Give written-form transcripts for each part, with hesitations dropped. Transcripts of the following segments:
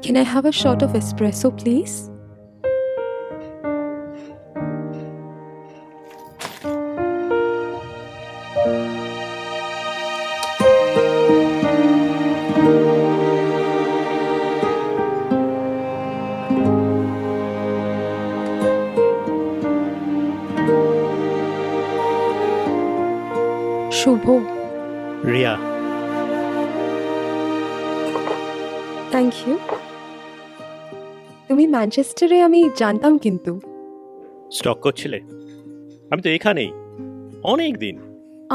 Can I have a shot of espresso, please? Shubho. Riya, thank you. তুমি ম্যানচেস্টারে আমি জানতাম কিন্তু। স্টক করছিলে? আমি তো এখানেই অনেক দিন।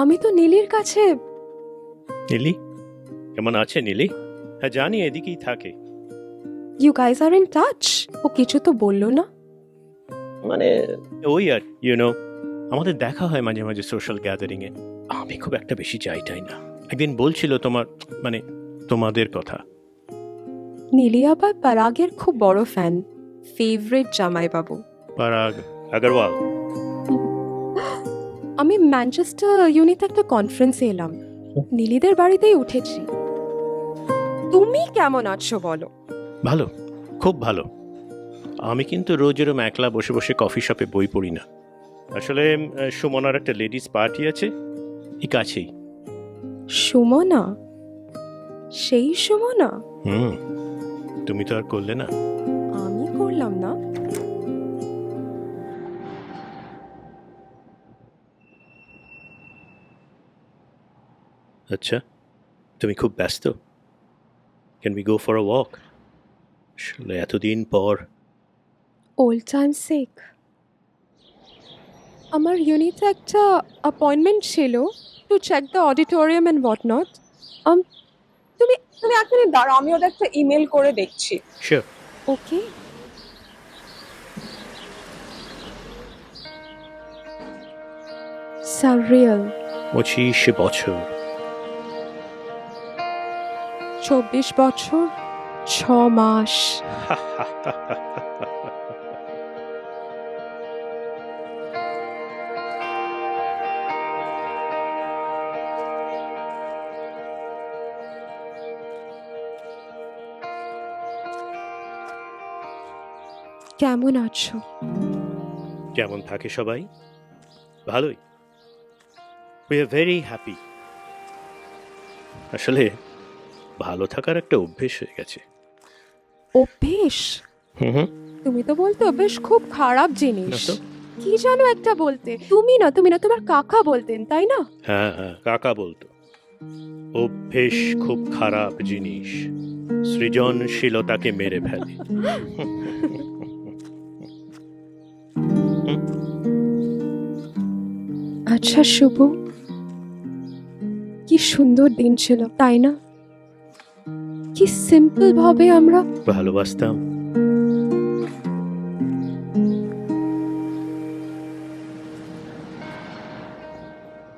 আমি তো নীলির কাছে। নীলি কেমন আছে? নীলি হ্যাঁ জানি, এদিকেই থাকে। You guys are in touch? ও কিছু তো বললো না। মানে ওই আর আমাদের দেখা হয় মাঝে মাঝে সোশ্যাল গ্যাদারিং এ। আমি খুব একটা বেশি যাইটাই না। একদিন বলছিল তোমাদের কথা। নীলি আবার পরাগের খুব বড় ফ্যান, ফেভারিট জামাইবাবু। পরাগ আগরওয়াল। আমি ম্যানচেস্টার ইউনিতে একটা কনফারেন্সে এলাম, নীলিদের বাড়িতেই উঠেছি। তুমি কেমন আছো বলো? ভালো, খুব ভালো। আমি কিন্তু রোজ এরম একলা বসে বসে কফি শপে বই পড়ি না। আসলে সুমনার একটা লেডিস পার্টি আছে এই কাছেই। সুমনা? সেই সুমনা? তুমি তো আর করলে না। আমি করলাম না। আচ্ছা, তুমি খুব ব্যস্ত? Can we go for a walk? আসলে এতদিন পর। Old time sake. আমার ইউনিতে একটা অ্যাপয়েন্টমেন্ট ছিল to check the auditorium and what not. তুমি তুমি এক মিনিট দাঁড়াও, আমি ওদের একটা ইমেল করে দেখছি। শিওর। ওকে। সাররিয়াল। 25 বছর। 24 বছর 6 মাস। কেমন আছো? কেমন থাকে সবাই? ভালোই। We are very happy. আসলে ভালো থাকার একটা অভ্যেস হয়ে গেছে। অভ্যেস? হুম। তুমি তো বলতে অভ্যেস খুব খারাপ জিনিস। না তো। কি জানো একটা বলতে, তুমি না তোমার কাকা বলতেন তাই না? হ্যাঁ হ্যাঁ, কাকা বলতো অভ্যেস খুব খারাপ জিনিস, সৃজনশীলতাকে মেরে ফেলে। আচ্ছা শুভ, কি সুন্দর দিন ছিল তাই না? কি সিম্পল ভাবে আমরা ভালোবাসতাম।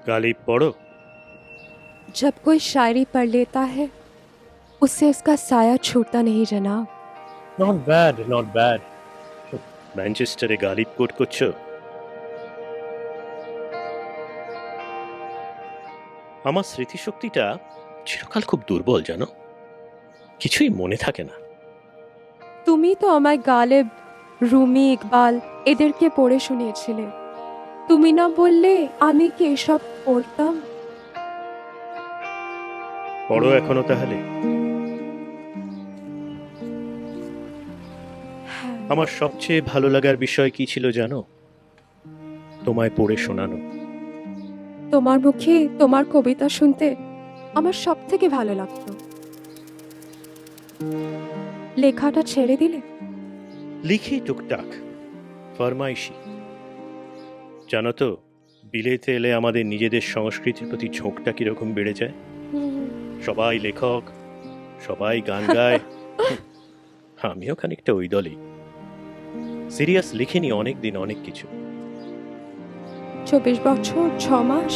গালিব পড়ো। जब कोई शायरी पढ़ लेता है उससे उसका साया छूटता नहीं जनाब। Not bad, not bad. ম্যানচেস্টারে গালিব কোট করছো? আমার স্মৃতিশক্তিটা চিরকাল খুব দুর্বল জানো, কিছুই মনে থাকে না। তুমি তো আমায় গালেব, রুমি, ইকবাল এদেরকে পড়ে শুনিয়েছিলে। তুমি না বললে আমি কি এসব পড়তাম? পড়ো এখনো তাহলে। আমার সবচেয়ে ভালো লাগার বিষয় কি ছিল জানো? তোমায় পড়ে শোনানো। তোমার মুখে তোমার কবিতা শুনতে আমার সব থেকে ভালো লাগতো। লেখাটা ছেড়ে দিলে? লিখি টুকটাক, ফরমাইশি। জানো তো, বিলেতে এলে আমাদের নিজেদের সংস্কৃতির প্রতি ঝোঁকটা কিরকম বেড়ে যায়। সবাই লেখক, সবাই গান গায়। আমিও খানিকটা ওই দলেই। সিরিয়াস লিখিনি অনেক দিন অনেক কিছু। 24 বছর 6 মাস।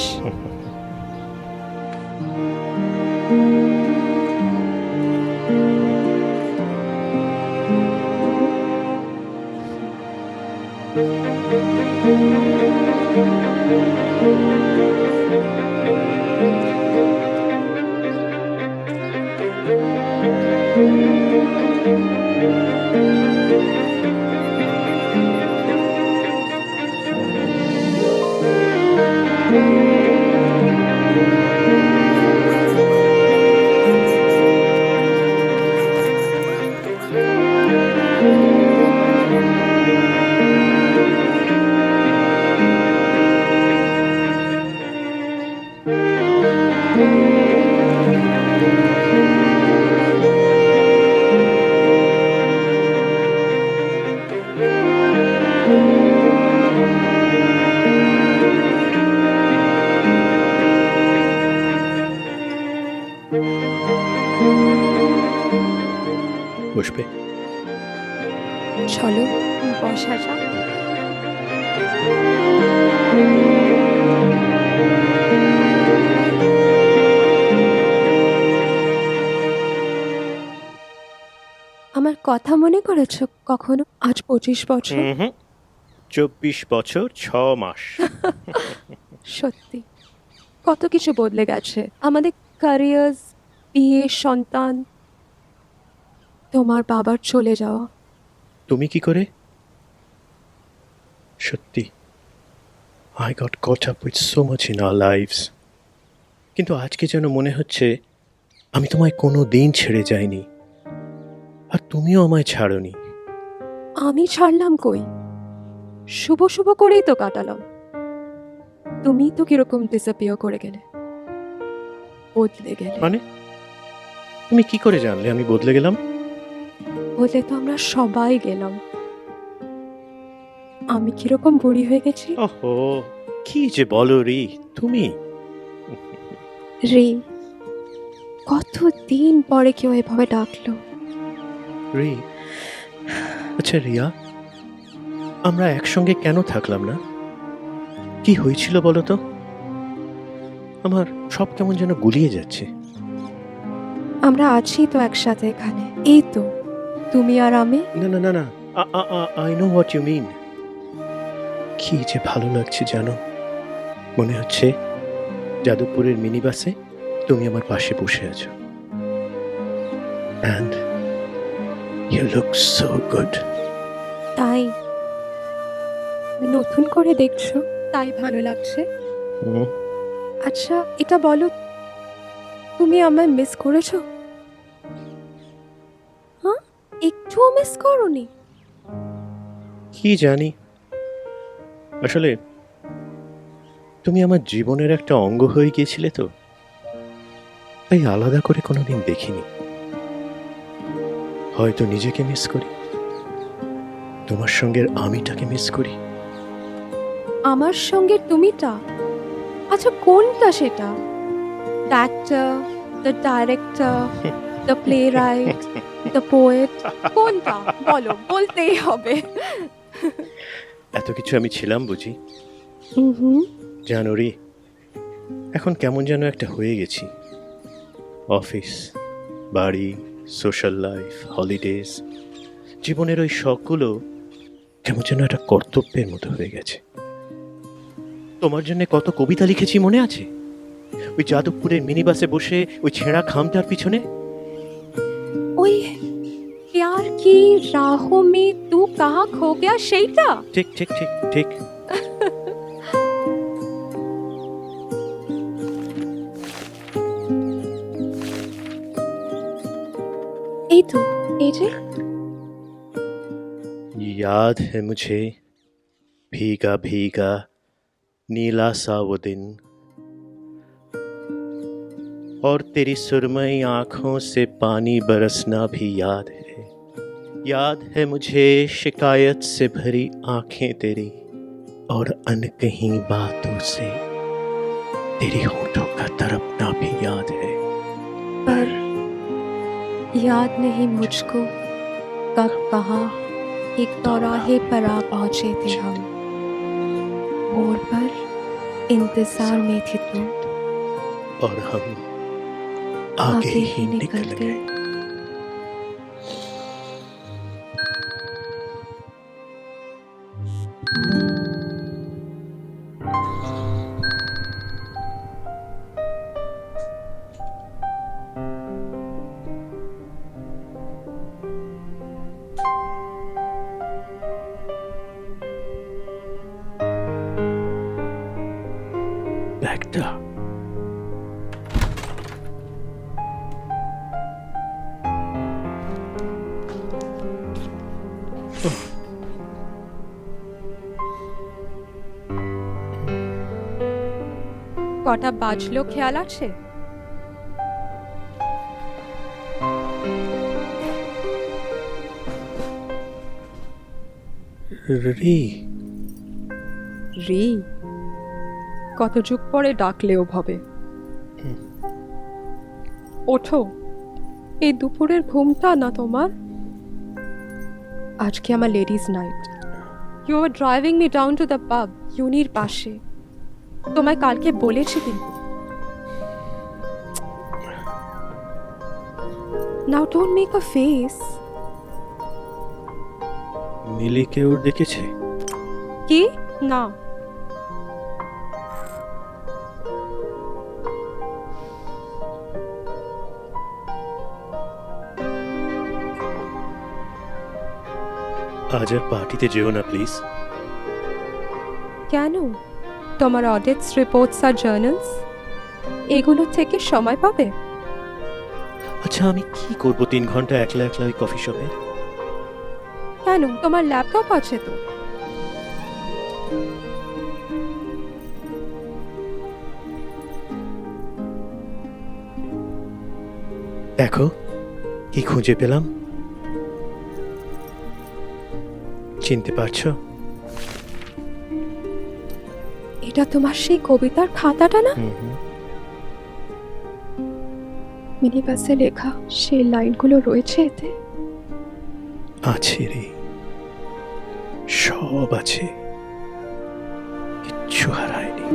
চলো বসা যাক। আমার কথা মনে করেছো কখনো? আজ 25 বছর। 24 বছর 6 মাস। সত্যি কত কিছু বদলে গেছে, আমাদের ক্যারিয়ার, বিয়ে, সন্তান, তোমার বাবার চলে যাওয়া। তুমি কি করে? সত্যি I got caught up with so much in our lives. কিন্তু আজকে যেন মনে হচ্ছে আমি তোমায় কোনো দিন ছেড়ে যাইনি, আর তুমিও আমায় ছাড়োনি। আমি ছাড়লাম কই, শুভ শুভ করেই তো কাটালাম। তুমি তো কিরকম ডিসঅ্যাপিয়ার করে গেলে, বদলে গেলে। মানে তুমি কি করে জানলে আমি বদলে গেলাম? বদলে তো আমরা সবাই গেলাম। আমি কিরকম বুড়ি হয়ে গেছি। ওহো, কি যে বলো রি তুমি। রে, কতদিন পরে কেউ এভাবে ডাকলো। রি, আচ্ছা রিয়া, আমরা একসঙ্গে কেন থাকলাম না? কি হয়েছিল বলো তো? আমার সব কেমন যেন গুলিয়ে যাচ্ছে। আমরা আছি তো একসাথে এখানে, এই তো তুমি আর আমি। না না না না, I know what you mean. কি যে ভালো লাগছে জানো, মনে হচ্ছে যাদবপুরের মিনি বাসে তুমি আমার পাশে বসে আছো। And you look so good. তাই নতুন করে দেখছো, তাই ভালো লাগছে। আচ্ছা এটা বলো, তুমি আমায় মিস করেছো? হ্যাঁ, একটুও মিস করোনি? কি জানি, আসলে তুমি আমার জীবনের একটা অঙ্গ হয়ে গিয়েছিলে তো, তাই আলাদা করে কোনোদিন দেখিনি। হয়তো নিজেকে মিস করি, তোমার সঙ্গের আমিটাকে মিস করি। আমার সঙ্গে তুমিটা? আচ্ছা কোনটা সেটা? Actor, the director, the play right, the poet, কোনটা বলো, বলতেই হবে। এত কিছু আমি ছিলাম বুঝি? হুম, জানো রে, এখন কেমন যেন একটা হয়ে গেছি। অফিস, বাড়ি, সোশ্যাল লাইফ, হলিডেজ, জীবনের ওই শখগুলো কেমন যেন একটা কর্তব্যের মতো হয়ে গেছে। তোমার জন্য কত কবিতা লিখেছি মনে আছে? ওই যাদবপুরের মিনি বাসে বসে ওই ছেঁড়া খামটার পিছনে। ওই প্যার কি রাহোं में तू कहाँ खो गया সেইটা? ঠিক ঠিক ঠিক ঠিক। এই তো, এই যে। याद है मुझे भीगा भीगा नीला सा वो दिन, और तेरी सुरमई आंखों से पानी बरसना भी याद है। याद है मुझे शिकायत से भरी आंखें तेरी, और अनकही बातों से तेरी होठों का तड़पना भी याद है। पर याद नहीं मुझको कब कहाँ एक चौराहे पर आ पहुंचे थे हम, मोड़ पर इंतजार में थी तुम, और हम आगे ही निकल गए। ব্যাগটা কটা বাজলো খেয়াল আছে? রি, রি, কত যুগ পরে ডাকলেও ভাবে। ওঠো, এই দুপুরের ঘুমটা না তোমার? আজকে আমার ladies night. You are driving me down to the pub ইউনির পাশে। তোমায় কালকে বলেছি কিন্তু। Now don't make a face. মিলিকে ওর দেখেছে? কি? না। আজ আর পার্টিতে যেও না প্লিজ। কেন? তোমার অডিটস, রিপোর্টস আর জার্নালস এগুলো থেকে সময় পাবে? আচ্ছা আমি কি করব 3 ঘন্টা একলা একলা ওই কফি শপে? কেন? তোমার ল্যাপটপ আছে তো। দেখো কি খুঁজে পেলাম, চিনতে পারছো? এটা তোমার সেই কবিতার খাতাটা না? মিনি বাসে লেখা সেই লাইনগুলো রয়েছে এতে। আছে রে, সব আছে, কিচ্ছু হারায়নি।